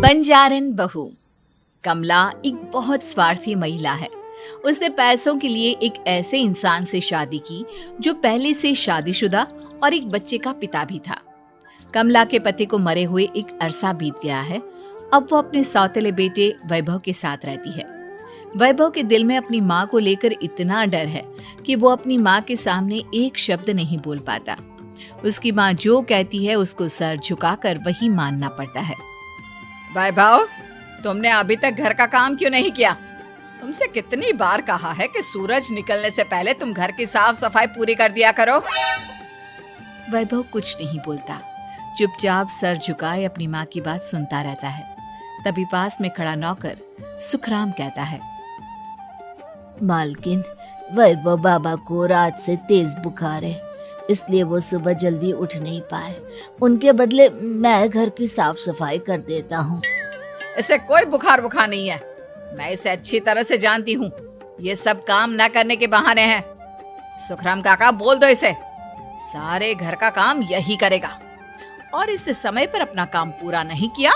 बंजारन बहू। कमला एक बहुत स्वार्थी महिला है। उसने पैसों के लिए एक ऐसे इंसान से शादी की जो पहले से शादीशुदा और एक बच्चे का पिता भी था। कमला के पति को मरे हुए एक अरसा बीत गया है। अब वो अपने सौतेले बेटे वैभव के साथ रहती है। वैभव के दिल में अपनी माँ को लेकर इतना डर है कि वो अपनी माँ के सामने एक शब्द नहीं बोल पाता। उसकी माँ जो कहती है उसको सर झुकाकर वही मानना पड़ता है। वैभव, तुमने अभी तक घर का काम क्यों नहीं किया? तुमसे कितनी बार कहा है कि सूरज निकलने से पहले तुम घर की साफ सफाई पूरी कर दिया करो। वैभव कुछ नहीं बोलता, चुपचाप सर झुकाए अपनी माँ की बात सुनता रहता है। तभी पास में खड़ा नौकर सुखराम कहता है, मालकिन, वैभव बाबा को रात से तेज बुखार है, इसलिए वो सुबह जल्दी उठ नहीं पाए। उनके बदले मैं घर की साफ सफाई कर देता हूँ। इसे कोई बुखार नहीं है। मैं इसे अच्छी तरह से जानती हूँ। ये सब काम न करने के बहाने हैं। सुखराम काका, बोल दो इसे, सारे घर का काम यही करेगा। और इससे समय पर अपना काम पूरा नहीं किया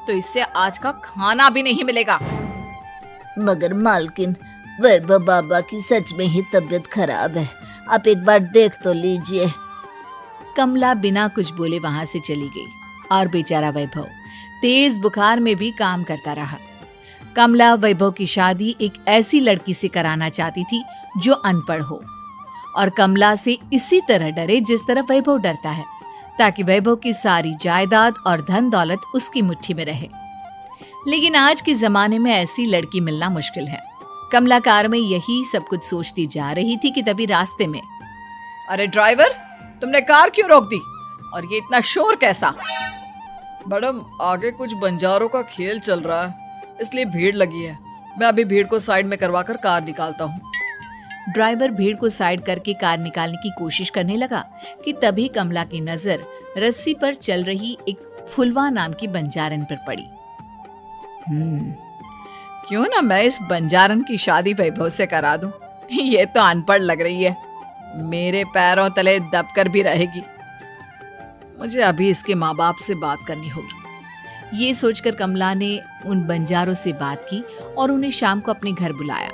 तो इससे आज का खाना भी नहीं मिलेगा। मगर मालकिन, वैभव बाबा की सच में ही तबीयत खराब है, आप एक बार देख तो लीजिए। कमला बिना कुछ बोले वहां से चली गई और बेचारा वैभव तेज बुखार में भी काम करता रहा। कमला वैभव की शादी एक ऐसी लड़की से कराना चाहती थी जो अनपढ़ हो और कमला से इसी तरह डरे जिस तरह वैभव डरता है, ताकि वैभव की सारी जायदाद और धन दौलत उसकी मुट्ठी में रहे। लेकिन आज के जमाने में ऐसी लड़की मिलना मुश्किल है। कमला कार में यही सब कुछ सोचती जा रही थी कि तभी रास्ते में, अरे ड्राइवर, तुमने कार क्यों रोक दी? और ये इतना शोर कैसा? मैडम, आगे कुछ बंजारों का खेल चल रहा है, इसलिए भीड़ लगी है। मैं अभी भीड़ को साइड में करवाकर कार निकालता हूँ। ड्राइवर भीड़ को साइड करके कार निकालने की कोशिश करने लगा कि तभी कमला की नजर रस्सी पर चल रही एक फुलवा नाम की बंजारन पर पड़ी। क्यों ना मैं इस बंजारन की शादी वैभव से करा दूं? ये तो अनपढ़ लग रही है, मेरे पैरों तले दबकर भी रहेगी। मुझे अभी इसके माँ बाप से बात करनी होगी। ये सोचकर कमला ने उन बंजारों से बात की और उन्हें शाम को अपने घर बुलाया।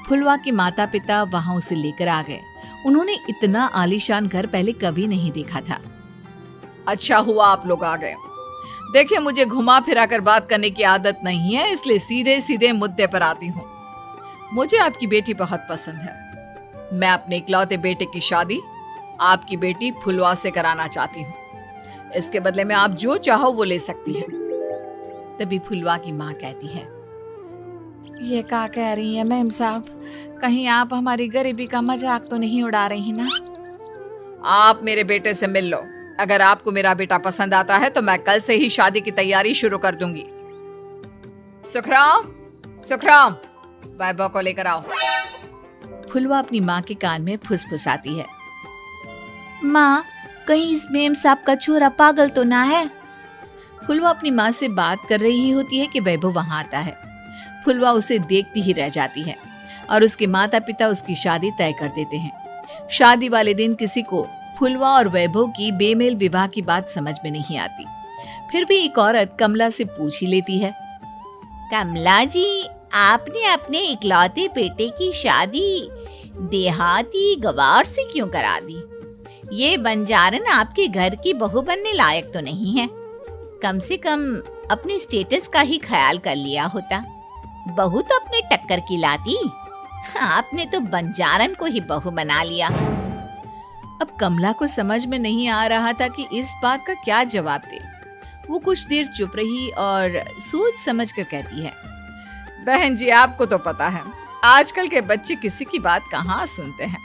फुलवा के माता पिता वहां उसे लेकर आ गए। उन्होंने इतना आलीशान घर पहले कभी नहीं देखा था। अच्छा हुआ आप लोग आ गए। देखिए, मुझे घुमा फिरा कर बात करने की आदत नहीं है, इसलिए सीधे सीधे मुद्दे पर आती हूँ। मुझे आपकी बेटी बहुत पसंद है। मैं अपने इकलौते बेटे की शादी आपकी बेटी फुलवा से कराना चाहती हूँ। इसके बदले में आप जो चाहो वो ले सकती है। तभी फुलवा की माँ कहती है, ये क्या कह रही है मैम साहब? कहीं आप हमारी गरीबी का मजाक तो नहीं उड़ा रही ना? आप मेरे बेटे से मिल लो। अगर आपको मेरा बेटा पसंद आता है तो मैं कल से ही शादी की तैयारी शुरू कर दूंगी। सुखराम, वैभव को लेकर आओ। फुलवा अपनी माँ के कान में फुसफुसाती है, माँ, कहीं इस मेम साहब का छोरा पागल तो ना है? फुलवा अपनी माँ से बात कर रही होती है कि वैभव वहां आता है। फुलवा उसे देखती ही रह जाती है और उसके माता पिता उसकी शादी तय कर देते हैं। शादी वाले दिन किसी को फुलवा और वैभव की बेमेल विवाह की बात समझ में नहीं आती। फिर भी एक औरत कमला से पूछ ही लेती है, कमला जी, आपने अपने इकलौते बेटे की शादी देहाती गवार से क्यों करा दी? ये बंजारन आपके घर की बहू बनने लायक तो नहीं है। कम से कम अपने स्टेटस का ही ख्याल कर लिया होता। बहू तो अपने टक्कर की लाती, आपने तो बंजारन को ही बहू बना लिया। अब कमला को समझ में नहीं आ रहा था कि इस बात का क्या जवाब दे। वो कुछ देर चुप रही और सोच समझ कर कहती है, बहन जी, आपको तो पता है आजकल के बच्चे किसी की बात कहाँ सुनते हैं।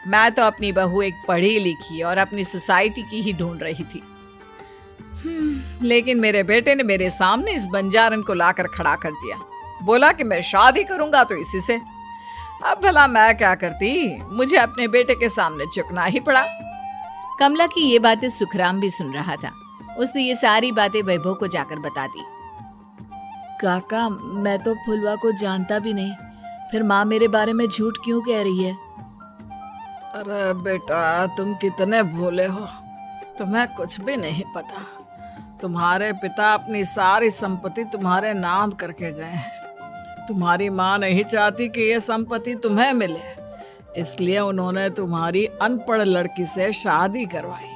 मैं तो अपनी बहू एक पढ़ी लिखी और अपनी सोसाइटी की ही ढूंढ रही थी। लेकिन मेरे बेटे ने मेरे सामने इस बंजारन को लाकर खड़ा कर दिया। बोला कि मैं शादी करूंगा तो इसी से। अब भला मैं क्या करती, मुझे अपने बेटे के सामने झुकना ही पड़ा। कमला की ये बातें सुखराम भी सुन रहा था। उसने ये सारी बातें वैभव को जाकर बता दी। काका, मैं तो फुलवा को जानता भी नहीं, फिर माँ मेरे बारे में झूठ क्यों कह रही है? अरे बेटा, तुम कितने भोले हो, तुम्हें कुछ भी नहीं पता। तुम्हारे पिता अपनी सारी संपत्ति तुम्हारे नाम करके गए हैं। तुम्हारी माँ नहीं चाहती कि यह संपत्ति तुम्हें मिले, इसलिए उन्होंने तुम्हारी अनपढ़ लड़की से शादी करवाई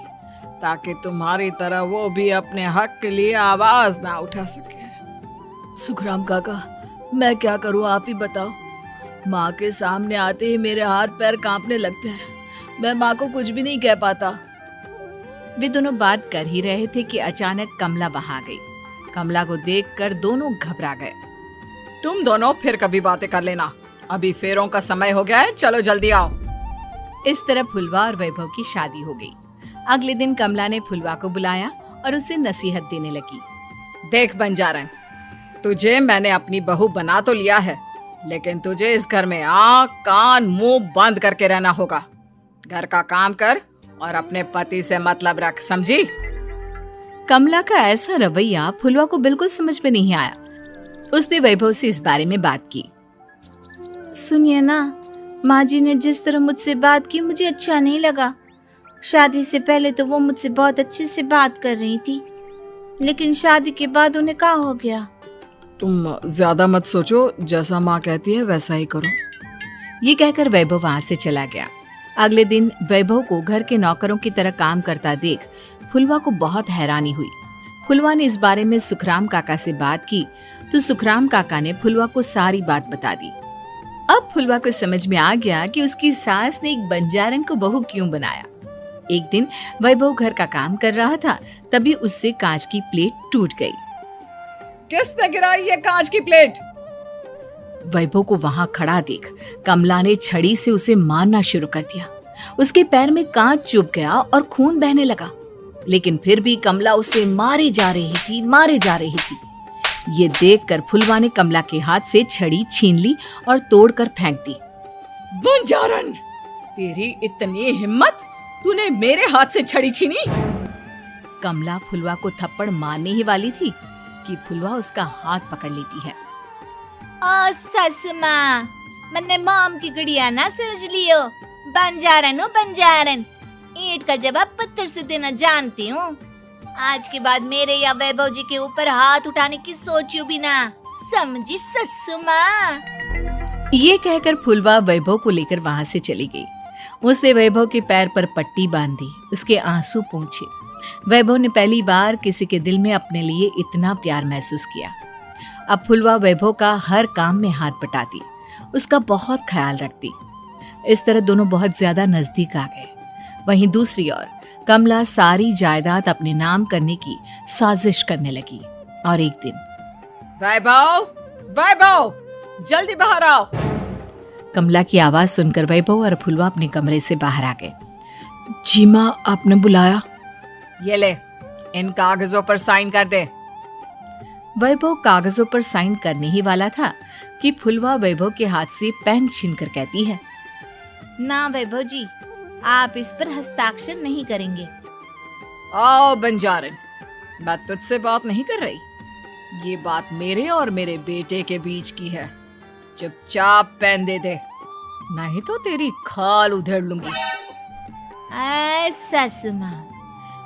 ताकि तुम्हारी तरह वो भी अपने हक के लिए आवाज ना उठा सके। सुखराम काका, मैं क्या करूं, आप ही बताओ। माँ के सामने आते ही मेरे हाथ पैर कांपने लगते हैं। मैं माँ को कुछ भी नहीं कह पाता। वे दोनों बात कर ही रहे थे कि अचानक कमला वहां गई। कमला को देखकर दोनों घबरा गए। तुम दोनों फिर कभी बातें कर लेना, अभी फेरों का समय हो गया है, चलो जल्दी आओ। इस तरह फुलवा और वैभव की शादी हो गई। अगले दिन कमला ने फुलवा को बुलाया और उसे नसीहत देने लगी। देख बंजारन, तुझे मैंने अपनी बहू बना तो लिया है, लेकिन तुझे इस घर में आँख कान मुंह बंद करके रहना होगा। घर का काम कर और अपने पति से मतलब रख, समझी? कमला का ऐसा रवैया फुलवा को बिल्कुल समझ में नहीं आया। उसने वैभव से इस बारे में बात की। सुनिए ना, माँ जी ने जिस तरह मुझसे बात की मुझे अच्छा नहीं लगा। शादी से पहले तो वो मुझसे बहुत अच्छे से बात कर रही थी, लेकिन शादी के बाद उन्हें क्या हो गया? तुम ज्यादा मत सोचो, जैसा माँ कहती है वैसा ही करो। ये कहकर वैभव वहां से चला गया। अगले दिन वैभव को घर के नौकरों की तरह काम करता देख फुलवा को बहुत हैरानी हुई। फुलवा ने इस बारे में सुखराम काका से बात की तो सुखराम काका ने फुलवा को सारी बात बता दी। अब फुलवा को समझ में आ गया कि उसकी सास ने एक बंजारन को बहू क्यों बनाया। एक दिन वैभव घर का काम कर रहा था, तभी उससे कांच की प्लेट टूट गई। किसने गिराई ये कांच की प्लेट? वैभव को वहां खड़ा देख कमला ने छड़ी से उसे मारना शुरू कर दिया। उसके पैर में कांच चुभ गया और खून बहने लगा, लेकिन फिर भी कमला उसे मारे जा रही थी। ये देखकर फुलवा ने कमला के हाथ से छड़ी छीन ली और तोड़कर फेंक दी। बंजारन, तेरी इतनी हिम्मत, तूने मेरे हाथ से छड़ी छीनी? कमला फुलवा को थप्पड़ मारने ही वाली थी कि फुलवा उसका हाथ पकड़ लेती है। ओ सस माँ, मैंने मॉम की गुड़िया ना समझ लियो। बंजारन हो बंजारन, ईंट का जवाब पत्थर से देना जानती हूँ। आज के बाद मेरे या वैभव जी के ऊपर हाथ उठाने की सोचियो भी ना, समझी ससु माँ? ये कहकर फुलवा वैभव को लेकर वहां से चली गई। उसने वैभव के पैर पर पट्टी बांधी, उसके आंसू पोंछे। वैभव ने पहली बार किसी के दिल में अपने लिए इतना प्यार महसूस किया। अब फुलवा वैभव का हर काम में हाथ बटाती, उसका बहुत ख्याल रखती। इस तरह दोनों बहुत ज्यादा नजदीक आ गए। वहीं दूसरी ओर कमला सारी जायदाद अपने नाम करने की साजिश करने लगी। और एक दिन, वैभव, जल्दी बाहर आओ। कमला की आवाज सुनकर वैभव और फुलवा अपने कमरे से बाहर आ गए। जी माँ, आपने बुलाया? ये ले, इन कागजों पर साइन कर दे। वैभव कागजों पर साइन करने ही वाला था कि फुलवा वैभव के हाथ से पेन छीनकर कहती है, ना वैभव जी, आप इस पर हस्ताक्षर नहीं करेंगे। आओ बंजारन, मैं तुझसे बात नहीं कर रही। ये बात मेरे और मेरे बेटे के बीच की है। चुपचाप पेन दे दे, नहीं तो तेरी खाल उधेड़ लूंगी। सस माँ,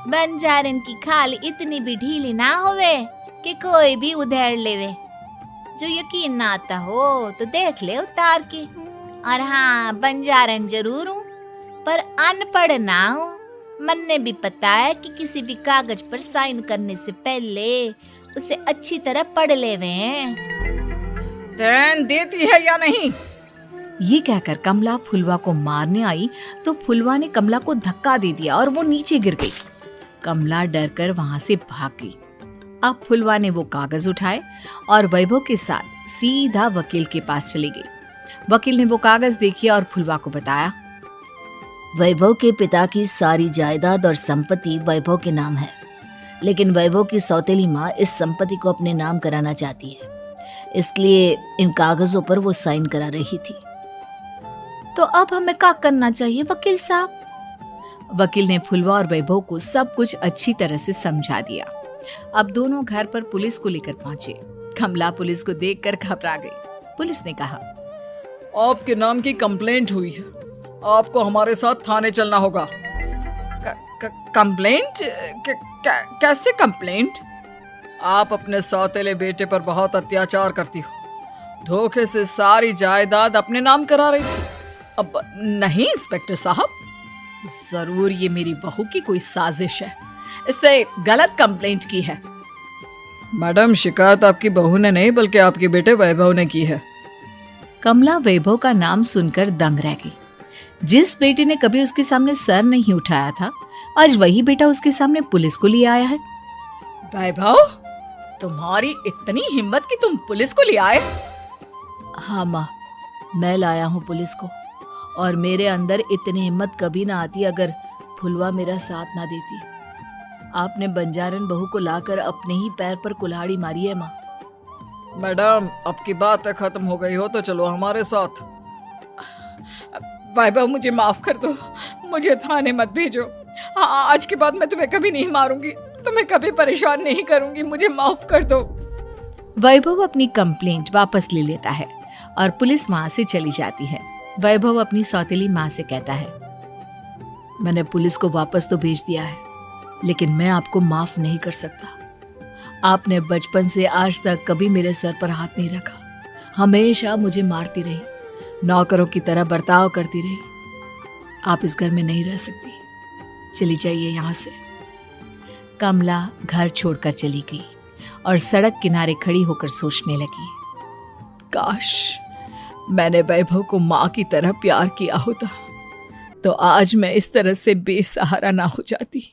बंजारन की खाल इतनी भी ढीली ना होवे कि कोई भी उधेड़ लेवे। जो यकीन ना आता हो तो देख ले उतार के। और हाँ, बंजारन जरूर हूँ पर अनपढ़ ना हूँ। मन्ने भी पता है कि किसी भी कागज पर साइन करने से पहले उसे अच्छी तरह पढ़ लेवे हैं। पेन देती है या नहीं? ये कहकर कमला फुलवा को मारने आई तो फुलवा ने कमला को धक्का दे दिया और वो नीचे गिर गई। कमला डरकर वहां से भाग गई। अब फुलवा ने वो कागज उठाए और वैभव के साथ सीधा वकील के पास चली गई। वकील ने वो कागज देखे और फुलवा को बताया, वैभव के पिता की सारी जायदाद और संपत्ति वैभव के नाम है, लेकिन वैभव की सौतेली माँ इस संपत्ति को अपने नाम कराना चाहती है, इसलिए इन कागजों पर वो साइन करा रही थी। तो अब हमें क्या करना चाहिए वकील साहब? वकील ने फुलवा और वैभव को सब कुछ अच्छी तरह से समझा दिया। अब दोनों घर पर पुलिस को लेकर पहुंचे। कमला पुलिस को देखकर घबरा गई। पुलिस ने कहा, आपके नाम की कंप्लेंट हुई है, आपको हमारे साथ थाने चलना होगा। कंप्लेंट? कैसे कंप्लेंट? आप अपने सौतेले बेटे पर बहुत अत्याचार करती हो, धोखे से सारी जायदाद अपने नाम करा रही थी। अब नहीं इंस्पेक्टर साहब, जरूर ये मेरी बहू की कोई साजिश है, इसने गलत कंप्लेंट की है। मैडम, शिकायत आपकी बहू ने नहीं बल्कि आपके बेटे वैभव ने की है। कमला वैभव का नाम सुनकर दंग रह गई। जिस बेटे ने कभी उसके सामने सर नहीं उठाया था, आज वही बेटा उसके सामने पुलिस को लिए आया है। वैभव, तुम्हारी इतनी हिम्मत कि तुम पुलिस को ले आए? हाँ माँ, मैं लाया हूँ पुलिस को, और मेरे अंदर इतनी हिम्मत कभी ना आती अगर फुलवा मेरा साथ ना देती। आपने बंजारन बहू को लाकर अपने ही पैर पर कुल्हाड़ी मारी है माँ। मैडम, अब की बात खत्म हो गई हो तो चलो हमारे साथ। वैभव, मुझे माफ कर दो, मुझे थाने मत भेजो। आज के बाद मैं तुम्हें कभी नहीं मारूंगी, तुम्हें कभी परेशान नहीं करूंगी, मुझे माफ कर दो। वैभव अपनी कंप्लेंट वापस ले लेता है और पुलिस वहां से चली जाती है। वैभव अपनी सौतेली माँ से कहता है, मैंने पुलिस को वापस तो भेज दिया है, लेकिन मैं आपको माफ नहीं कर सकता। आपने बचपन से आज तक कभी मेरे सर पर हाथ नहीं रखा, हमेशा मुझे मारती रही, नौकरों की तरह बर्ताव करती रही। आप इस घर में नहीं रह सकती, चली जाइए यहाँ से। कमला घर छोड़कर चली गई और सड़क किनारे खड़ी होकर सोचने लगी, काश मैंने वैभव को माँ की तरह प्यार किया होता तो आज मैं इस तरह से बेसहारा ना हो जाती।